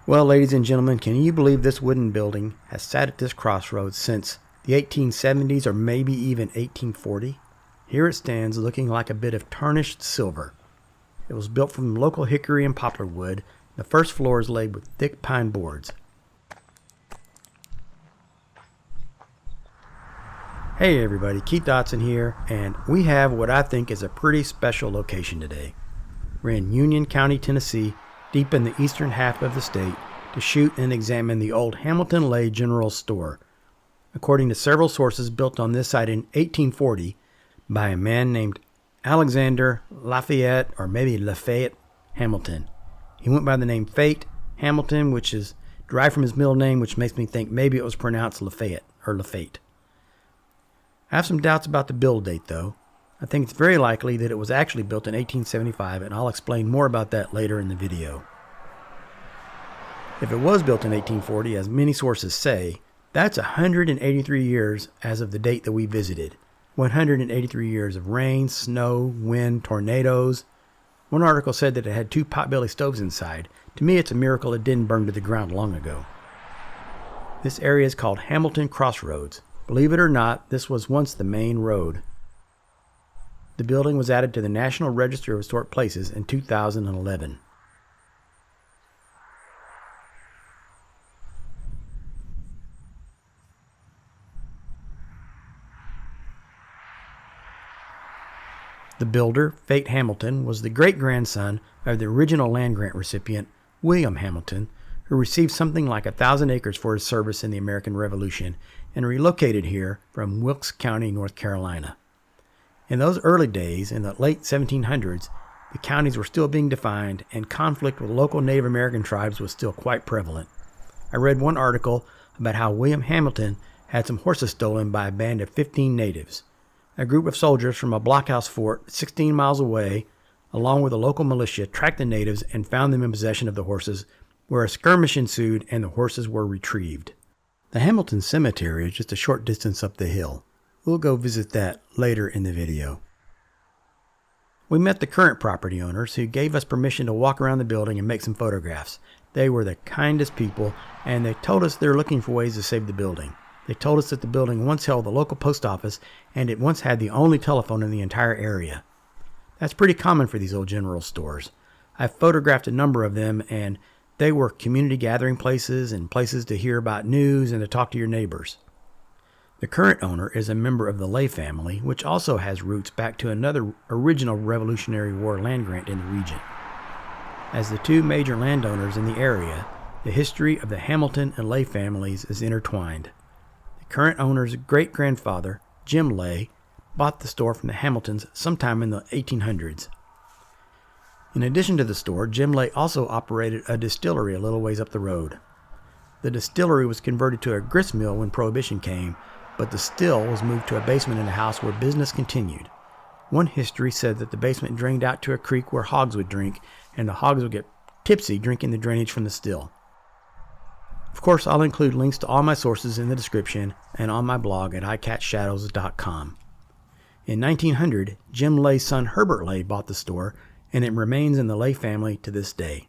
Well, ladies and gentlemen, can you believe this wooden building has sat at this crossroads since the 1870s or maybe even 1840? Here it stands looking like a bit of tarnished silver. It was built from local hickory and poplar wood. The first floor is laid with thick pine boards. Hey everybody, Keith Dotson here, and we have what I think is a pretty special location today. We're in Union County, Tennessee, deep in the eastern half of the state, to shoot and examine the old Hamilton Lay General Store. According to several sources, built on this site in 1840 by a man named Alexander Lafayette, or maybe Lafayette Hamilton. He went by the name Fate Hamilton, which is derived from his middle name, which makes me think maybe it was pronounced Lafayette or Lafayette. I have some doubts about the build date, though. I think it's very likely that it was actually built in 1875, and I'll explain more about that later in the video. If it was built in 1840, as many sources say, that's 183 years as of the date that we visited. 183 years of rain, snow, wind, tornadoes. One article said that it had 2 potbelly stoves inside. To me, it's a miracle it didn't burn to the ground long ago. This area is called Hamilton Crossroads. Believe it or not, this was once the main road. The building was added to the National Register of Historic Places in 2011. The builder, Fate Hamilton, was the great-grandson of the original land grant recipient, William Hamilton, who received something like 1,000 acres for his service in the American Revolution and relocated here from Wilkes County, North Carolina. In those early days, in the late 1700s, the counties were still being defined and conflict with local Native American tribes was still quite prevalent. I read one article about how William Hamilton had some horses stolen by a band of 15 natives. A group of soldiers from a blockhouse fort 16 miles away, along with a local militia, tracked the natives and found them in possession of the horses, where a skirmish ensued and the horses were retrieved. The Hamilton Cemetery is just a short distance up the hill. We'll go visit that later in the video. We met the current property owners who gave us permission to walk around the building and make some photographs. They were the kindest people, and they told us they're looking for ways to save the building. They told us that the building once held the local post office, and it once had the only telephone in the entire area. That's pretty common for these old general stores. I've photographed a number of them, and they were community gathering places and places to hear about news and to talk to your neighbors. The current owner is a member of the Lay family, which also has roots back to another original Revolutionary War land grant in the region. As the 2 major landowners in the area, the history of the Hamilton and Lay families is intertwined. The current owner's great-grandfather, Jim Lay, bought the store from the Hamiltons sometime in the 1800s. In addition to the store, Jim Lay also operated a distillery a little ways up the road. The distillery was converted to a grist mill when Prohibition came, but the still was moved to a basement in the house where business continued. One history said that the basement drained out to a creek where hogs would drink, and the hogs would get tipsy drinking the drainage from the still. Of course, I'll include links to all my sources in the description and on my blog at iCatchShadows.com. In 1900, Jim Lay's son Herbert Lay bought the store, and it remains in the Lay family to this day.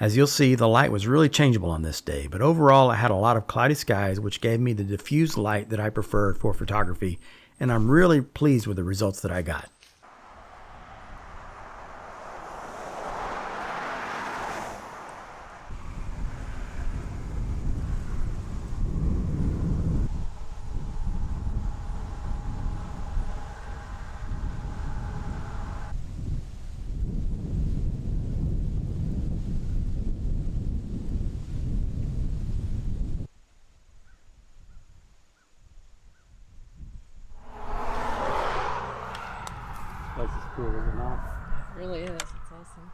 As you'll see, the light was really changeable on this day, but overall I had a lot of cloudy skies, which gave me the diffused light that I prefer for photography, and I'm really pleased with the results that I got. place is cool, is it not? It really is. It's awesome.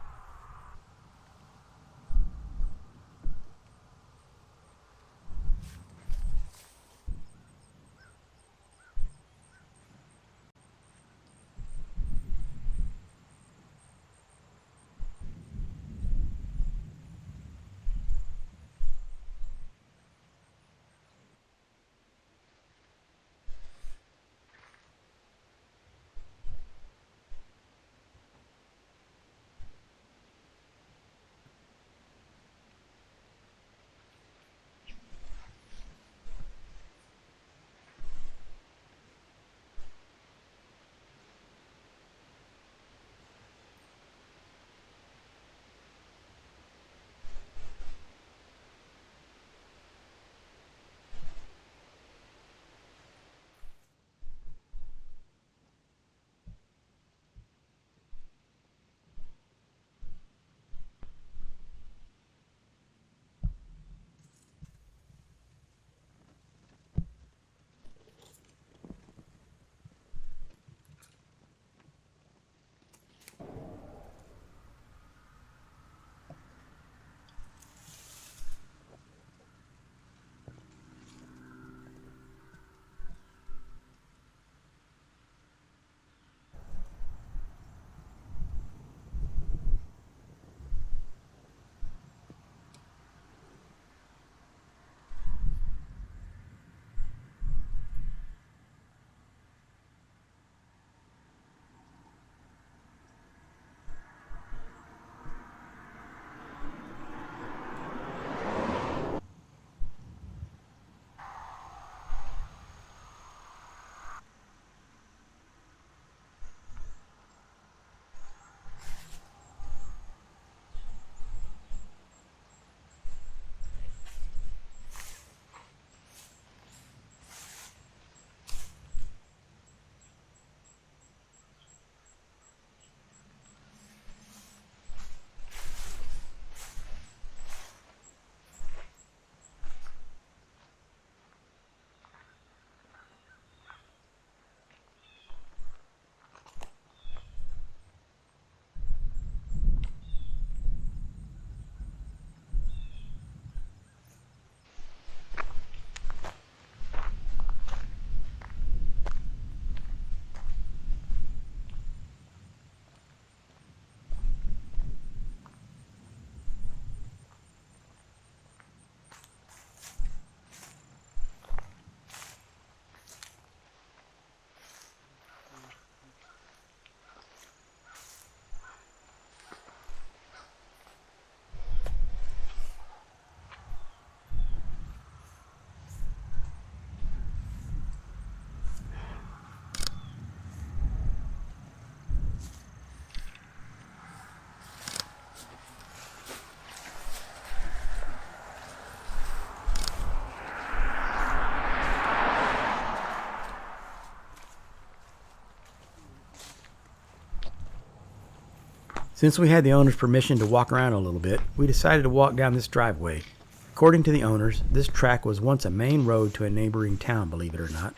Since we had the owner's permission to walk around a little bit, we decided to walk down this driveway. According to the owners, this track was once a main road to a neighboring town, believe it or not.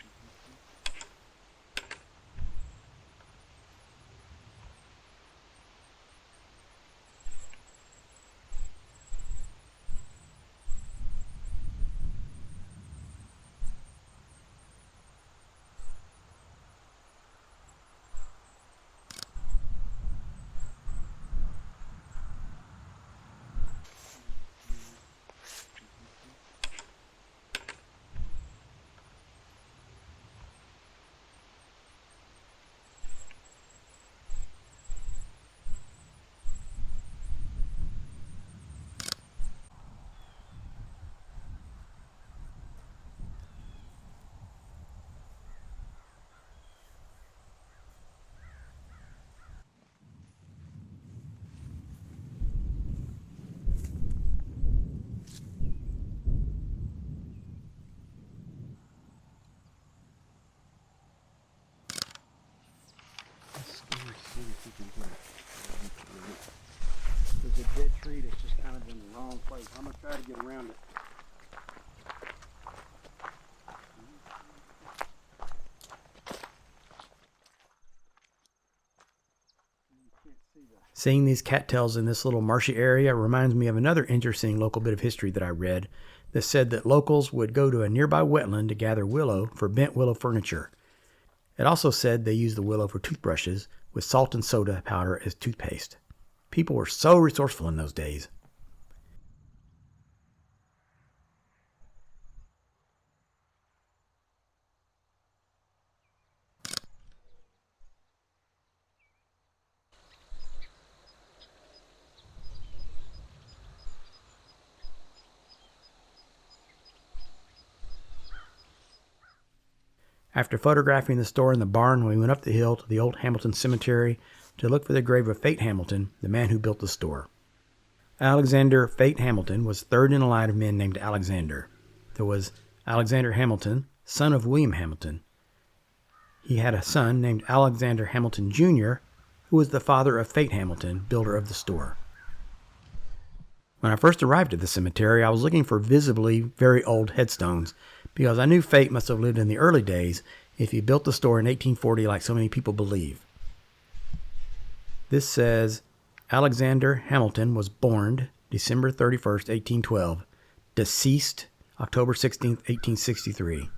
There's a dead tree that's just kind of in the wrong place. I'm going to try to get around it. Seeing these cattails in this little marshy area reminds me of another interesting local bit of history that I read that said that locals would go to a nearby wetland to gather willow for bent willow furniture. It also said they used the willow for toothbrushes with salt and soda powder as toothpaste. People were so resourceful in those days. After photographing the store and the barn, we went up the hill to the old Hamilton Cemetery to look for the grave of Fate Hamilton, the man who built the store. Alexander Fate Hamilton was third in a line of men named Alexander. There was Alexander Hamilton, son of William Hamilton. He had a son named Alexander Hamilton Jr., who was the father of Fate Hamilton, builder of the store. When I first arrived at the cemetery, I was looking for visibly very old headstones because I knew Fate must have lived in the early days if he built the store in 1840 like so many people believe. This says, Alexander Hamilton was born December 31st, 1812, deceased October 16th, 1863.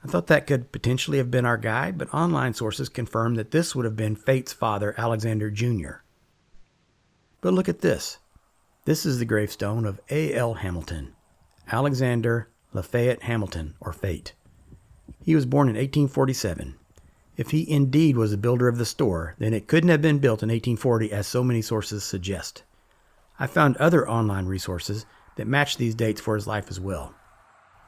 I thought that could potentially have been our guy, but online sources confirm that this would have been Fate's father, Alexander Jr. But look at this. This is the gravestone of A.L. Hamilton, Alexander Lafayette Hamilton, or Fate. He was born in 1847. If he indeed was the builder of the store, then it couldn't have been built in 1840 as so many sources suggest. I found other online resources that match these dates for his life as well.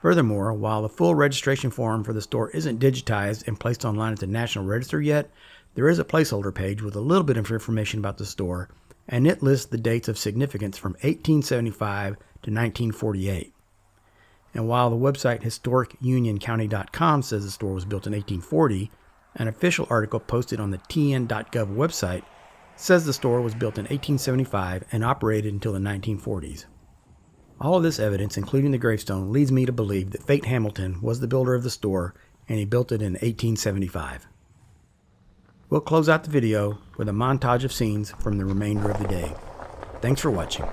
Furthermore, while the full registration form for the store isn't digitized and placed online at the National Register yet, there is a placeholder page with a little bit of information about the store, and it lists the dates of significance from 1875 to 1948. And while the website historicunioncounty.com says the store was built in 1840, an official article posted on the tn.gov website says the store was built in 1875 and operated until the 1940s. All of this evidence, including the gravestone, leads me to believe that Fate Hamilton was the builder of the store and he built it in 1875. We'll close out the video with a montage of scenes from the remainder of the day. Thanks for watching.